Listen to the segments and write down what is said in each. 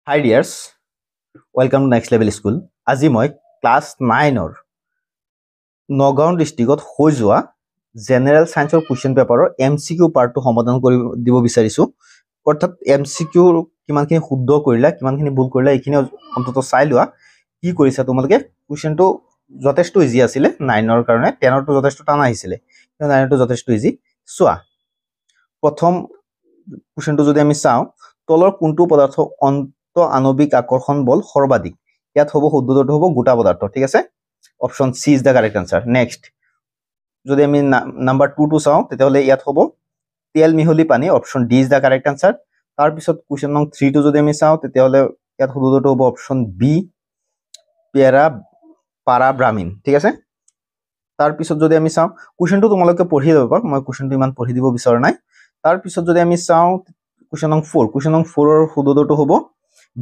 Hi dears, welcome to Next Level School. আজি মই class 9 Nagaon ডিস্ট্রিক্টত হৈ যোৱা জেনাৰেল সায়েন্সৰ কোৱেশ্চন পেপাৰৰ MCQ পাৰ্টটো সমাধান কৰি দিব বিচাৰিছো। অৰ্থাৎ MCQ কিমানখিনি শুদ্ধ কৰিলা কিমানখিনি ভুল কৰিলা এইখিনি অন্তত চাই লোৱা কি কৰিছা তোমালোকে। কোৱেশ্চনটো যথেষ্ট ইজি আছিলে 9ৰ কাৰণে, 10ৰটো যথেষ্ট টান আহিছিলে, 9ৰটো যথেষ্ট ইজি। চোৱা প্ৰথম কোৱেশ্চনটো যদি আমি চাওঁ, তলৰ কোনটো পদাৰ্থ আণবিক আকৰ্ষণ বল সৰ্বাধিক, ইয়াত হ'ব শুদ্ধটো হ'ব গোটা পদাৰ্থ। ঠিক আছে, option C is the correct answer. Next যদি আমি নাম্বার 2 টো চাওঁ তেতিয়াহ'লে ইয়াত হ'ব তেল মিহলি পানী, option D is the correct answer. তাৰ পিছত কোৱেশ্চন নং 3 টো যদি আমি চাওঁ তেতিয়াহ'লে ইয়াত শুদ্ধটো হ'ব অপশন বি পাৰাব্ৰামিন। ঠিক আছে, তাৰ পিছত যদি আমি চাওঁ কোৱেশ্চনটো তোমালোকে পঢ়ি ল'ব পাৰা, মই কোৱেশ্চনটো ইমান পঢ়ি দিব বিচৰা নাই। তাৰ পিছত যদি আমি চাওঁ কোৱেশ্চন নং 4, কোৱেশ্চন নং 4 ৰ শুদ্ধটো হ'ব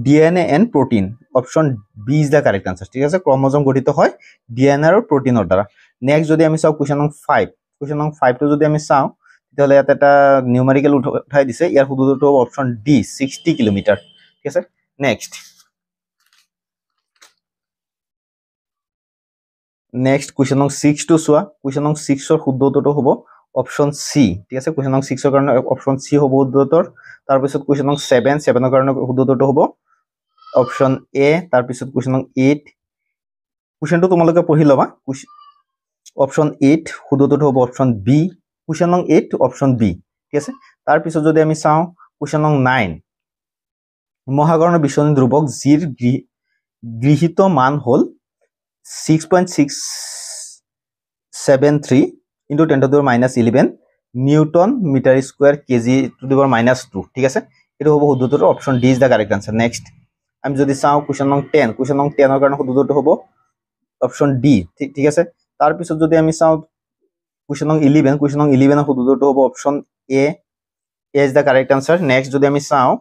DNA and protein, option B is the correct answer. ঠিক আছে, ক্ৰমোজম গঠিত হয় ডিএনএ আৰু প্ৰোটিনৰ দ্বাৰা। নেক্সট যদি আমি চাওঁ কোৱেশ্চন নং 5, কোৱেশ্চন নং 5 টো যদি আমি চাওঁ তেতিয়াহ'লে ইয়াত এটা নিউমেৰিকেল উঠাই দিছে, ইয়াৰ শুদ্ধটো হ'ব অপশন ডি 60 কিলোমিটাৰ। ঠিক আছে, নেক্সট কুৱেশ্চন নং 6 টো চোৱা, কুৱেশ্চন নং 6 ৰ শুদ্ধটো হ'ব অপশন সি। ঠিক আছে, কুৱেশ্চন নং 6 ৰ কাৰণে অপশন সি হ'ব শুদ্ধটোৰ। তাৰ পিছত কুৱেশ্চন নং 7 ৰ কাৰণে শুদ্ধটো হ'ব অপশন এ। তাৰ পিছত কুৱেশ্চন নং 8, কুৱেশ্চনটো তোমালোকে পঢ়ি ল'বা। অপশন 8 শুদ্ধটো হ'ব অপশন বি, কুৱেশ্চন নং 8 অপশন বি। ঠিক আছে, তাৰ পিছত যদি আমি চাওঁ কুৱেশ্চন নং 9, মহাকৰ্ণ বিচনী ধ্ৰুৱক জিৰ গৃহীত মান হ'ল 6.673 × 10⁻11 newton metre square KG to the power -2। ঠিক আছে, এইটো হ'ব শুদ্ধটো option D is the correct answer. Next আমি যদি চাওঁ কুৱেশ্চন নং 10, কুৱেশ্চন নং 10 ৰ কাৰণে শুদ্ধটো হ'ব অপশন ডি। ঠিক আছে, তাৰ পিছত যদি আমি চাওঁ কুৱেশ্চন নং 11, কুৱেশ্চন নং 11 ৰ শুদ্ধটো হ'ব option A is the correct answer. Next যদি আমি চাওঁ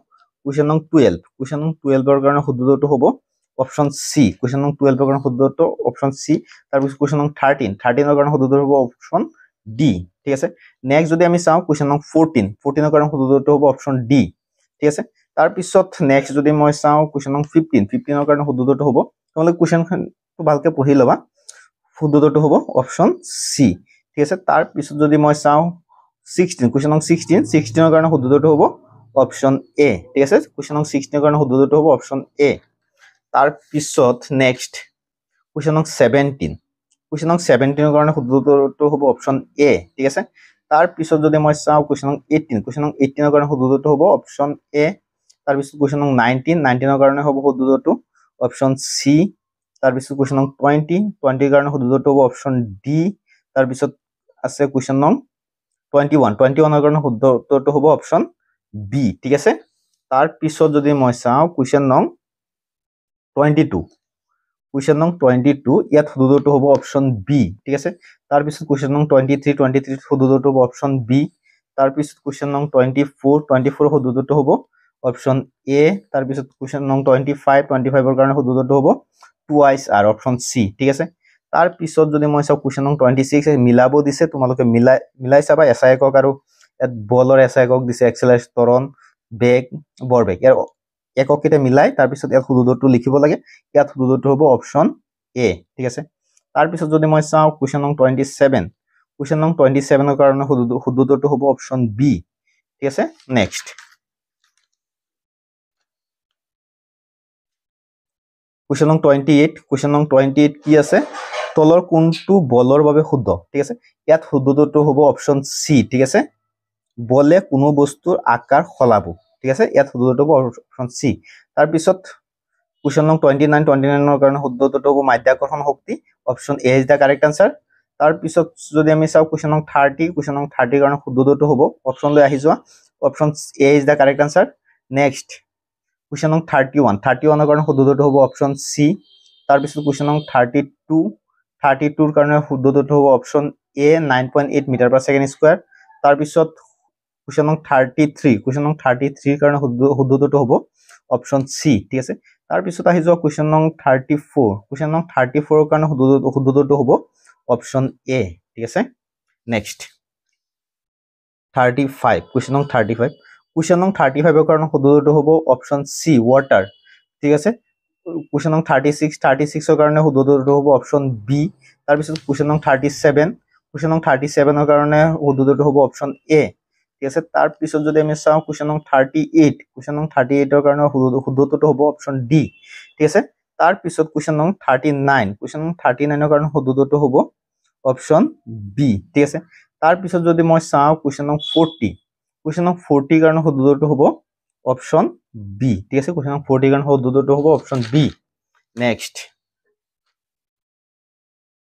কুৱেশ্চন নং 12, কুৱেশ্চন নং 12 ৰ কাৰণে শুদ্ধটো হ'ব অপশন সি, কুৱেশ্চন নং 12 ৰ কাৰণে শুদ্ধটো অপশন সি। তাৰ পিছত কুৱেশ্চন নং 13 ৰ কাৰণে শুদ্ধটো হ'ব অপশন ডি। ঠিক আছে, নেক্সট যদি আমি চাওঁ কুৱেশ্চন নং 14 ৰ কাৰণে শুদ্ধটো হ'ব অপশন ডি। ঠিক আছে, তাৰ পিছত নেক্সট যদি মই চাওঁ কুৱেশ্চন নং 15 ৰ কাৰণে শুদ্ধটো হ'ব, তোমালোকে কুৱেশ্চনটো ভালকে পঢ়ি ল'বা, শুদ্ধটো হ'ব অপশন সি। ঠিক আছে, তাৰ পিছত যদি মই চাওঁ 16, কুৱেশ্চন নং 16 ৰ কাৰণে শুদ্ধটো হ'ব অপশন এ। ঠিক আছে, কুৱেশ্চন নং 16 ৰ কাৰণে শুদ্ধটো হ'ব অপশন এ। তাৰ পিছত নেক্সট কুৱেশ্চন নং 17, কুৱেশ্চন নং 17 ৰ কাৰণে শুদ্ধটো হ'ব অপশন এ। ঠিক আছে, তাৰ পিছত যদি মই চাওঁ কুৱেশ্চন নং 18, কুৱেশ্চন নং 18 ৰ কাৰণে শুদ্ধটো হ'ব অপশন এ। তাৰ পিছত কুৱেশ্চন নং 19 ৰ কাৰণে হ'ব শুদ্ধটো অপশন সি। তাৰ পিছত কুৱেশ্চন নং 20 ৰ কাৰণে শুদ্ধটো হ'ব অপশন ডি। তাৰ পিছত আছে কুৱেশ্চন নং 21 ৰ কাৰণে শুদ্ধটো হ'ব অপশন বি। ঠিক আছে, তাৰ পিছত যদি মই চাওঁ কুৱেশ্চন নং 22, কুৱেশ্চন নং 22 ইয়াত শুদ্ধটো হ'ব অপশন বি। ঠিক আছে, তাৰ পিছত কুৱেশ্চন নং 23 শুদ্ধটো হ'ব অপশন বি। তাৰ পিছত কুৱেশ্চন নং 24 শুদ্ধটো হ'ব অপশন এ। তাৰ পিছত কুৱেশ্চন নং 25 ৰ কাৰণে শুদ্ধটো হ'ব টুৱাইচ আৰ, অপশন সি। ঠিক আছে, তাৰ পিছত যদি মই চাওঁ কুৱেশ্চন নং 26 মিলাব দিছে, তোমালোকে মিলাই চাবা এছআই একক আৰু ইয়াত বলৰ এছআই একক দিছে, এক্সেলাৰেশ্যন ত্বৰণ বেগ বৰবেগ, ইয়াৰ একক কেইটা মিলাই তাৰ পিছত ইয়াত শুদ্ধটো লিখিব লাগে, ইয়াত শুদ্ধটো হ'ব অপশন এ। ঠিক আছে, তাৰ পিছত যদি মই চাওঁ কুৱেশ্চন নং 27, কুৱেশ্চন নং 27 ৰ কাৰণে শুদ্ধটো হ'ব অপশন বি। ঠিক আছে, নেক্সট কুৱেশ্চন নং 28, কুৱেশ্চন নং 28 কি আছে, তলৰ কোনটো বলৰ বাবে শুদ্ধ। ঠিক আছে, ইয়াত শুদ্ধটো হ'ব অপশন সি। ঠিক আছে, বলে কোনো বস্তুৰ আকাৰ সলাব। ঠিক আছে, ইয়াত শুদ্ধটো হ'ব অপশন সি। তাৰ পিছত কুৱেশ্চন নং 29 ৰ কাৰণে শুদ্ধটো হ'ব মাধ্যাকৰ্ষণ শক্তি, option A is the correct answer. তাৰ পিছত যদি আমি চাওঁ কুৱেশ্চন নং 30, কুৱেশ্চন নং 30 ৰ কাৰণে শুদ্ধটো হ'ব অপশন লৈ আহি যোৱা, option A is the correct answer. Next question নং 31 ৰ কাৰণে শুদ্ধটো হ'ব অপশন সি। তাৰ পিছত কুৱেশ্চন নং 32 ৰ কাৰণে শুদ্ধটো হ'ব option A 9.8 metre per second square. তাৰ পিছত কুৱেশ্চন নং 33, কুৱেশ্চন নং 33 ৰ কাৰণে শুদ্ধটো হ'ব অপশন সি। ঠিক আছে, তাৰ পিছত আহি যোৱা কুৱেশ্চন নং 34, কুৱেশ্চন নং 34 ৰ কাৰণে শুদ্ধটো হ'ব অপশন এ। ঠিক আছে, নেক্সট 35, কুৱেশ্চন নং 35, কুৱেশ্চন নং 35 ৰ কাৰণে শুদ্ধটো হ'ব অপশন সি ৱাটাৰ। ঠিক আছে কুৱেশ্যন নং 36 ৰ কাৰণে শুদ্ধ উত্তৰটো হ'ব অপশ্যন বি তাৰ পিছত কুৱেশ্যন নং 37 ৰ কাৰণে শুদ্ধ উত্তৰটো হ'ব অপশ্যন এ ঠিক আছে তাৰ পিছত যদি আমি চাওঁ কুৱেশ্যন নং 38 ৰ কাৰণে শুদ্ধ উত্তৰটো হ'ব অপশ্যন ডি ঠিক আছে তাৰ পিছত কুৱেশ্যন নং 39 ৰ কাৰণে শুদ্ধ উত্তৰটো হ'ব অপশ্যন বি ঠিক আছে তাৰ পিছত যদি মই চাওঁ কুৱেশ্যন নং 40 কাৰণে শুদ্ধ উত্তৰটো হ'ব অপশ্যন বি ঠিক আছে কুৱেশ্যন নং 40 কাৰণে শুদ্ধ উত্তৰটো হ'ব অপশ্যন বি নেক্সট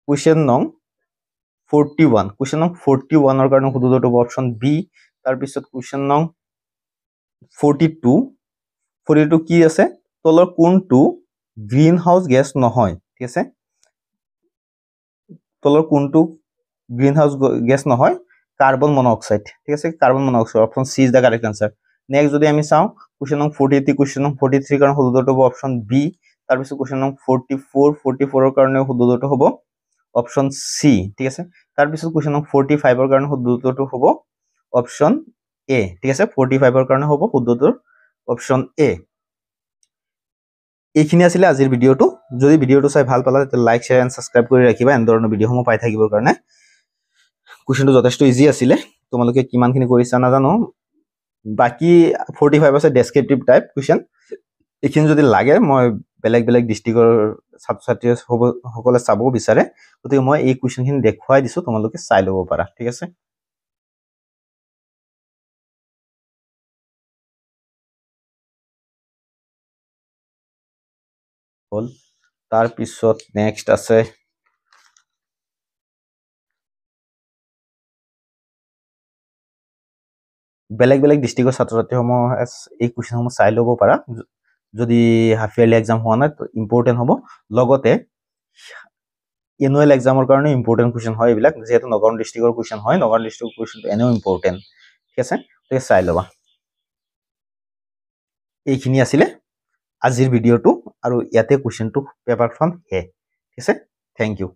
কুৱেশ্যন নং 41 ৰ কাৰণে শুদ্ধ উত্তৰটো হ'ব অপশ্যন বি তাৰ পিছত কুৱেশ্যন নং 42 কি আছে তলৰ কোনটো গ্ৰীণ হাউচ গেছ নহয় ঠিক আছে তলৰ কোনটো গ্ৰীণ হাউচ গেছ নহয় কাৰ্বন মনোক্সাইড ঠিক আছে carbon monoxide option C is the correct answer next যদি আমি চাওঁ কুৱেশ্যন নং 43 কাৰণে শুদ্ধ উত্তৰটো হ'ব অপশ্যন বি তাৰ পিছত কুৱেশ্যন নং 44 ৰ কাৰণে শুদ্ধ উত্তৰটো হ'ব অপশ্যন সি ঠিক আছে তাৰ পিছত কুৱেশ্যন নং 45 ৰ কাৰণে শুদ্ধ উত্তৰটো হ'ব অপশ্যন এ ঠিক আছে 45 ৰ কাৰণে হ'ব শুদ্ধ উত্তৰ অপশ্যন এ এইখিনি আছিল আজিৰ ভিডিওটো যদি ভিডিওটো চাই ভাল পালা তেতিয়াহ'লে লাইক শেয়াৰ এণ্ড সাবস্ক্ৰাইব কৰি ৰাখিবা এনেধৰণৰ ভিডিওসমূহ পাই থাকিবৰ কাৰণে কুৱেশ্যনটো যথেষ্ট ইজি আছিলে তোমালোকে কিমানখিনি কৰিছা নাজানো বাকি 45 আছে ডেসক্ৰিপটিভ টাইপ কুৱেশ্যন এইখিনি যদি লাগে মই বেলেগ ডিস্ট্ৰিক্টৰ ছাত্ৰ ছাত্ৰী সকলে চাব বিচাৰে গতিকে মই এই কুৱেশ্যনখিনি দেখুৱাই দিছো তোমালোকে চাই ল'ব পাৰা ঠিক আছে হল তাৰ পিছত নেক্সট আছে বেলেগ ডিস্ট্ৰিক্টৰ ছাত্ৰ ছাত্ৰীসমূহ এই কুৱেশ্যনসমূহ চাই ল'ব পাৰা যদি হাফ ইয়াৰলি এক্সাম হোৱা নাই ইম্পৰ্টেণ্ট হ'ব লগতে এনুৱেল এক্সামৰ কাৰণে ইম্পৰ্টেণ্ট কুৱেশ্যন হয় এইবিলাক যেহেতু নগাঁও ডিস্ট্ৰিক্টৰ কুৱেশ্যন হয় নগাঁও ডিস্ট্ৰিক্টৰ কুৱেশ্যনটো এনেও ইম্পৰ্টেণ্ট ঠিক আছে গতিকে চাই ল'বা এইখিনি আছিলে আজিৰ ভিডিওটো আৰু ইয়াতে কুৱেশ্যনটো পেপাৰখন শেষ ঠিক আছে থেংক ইউ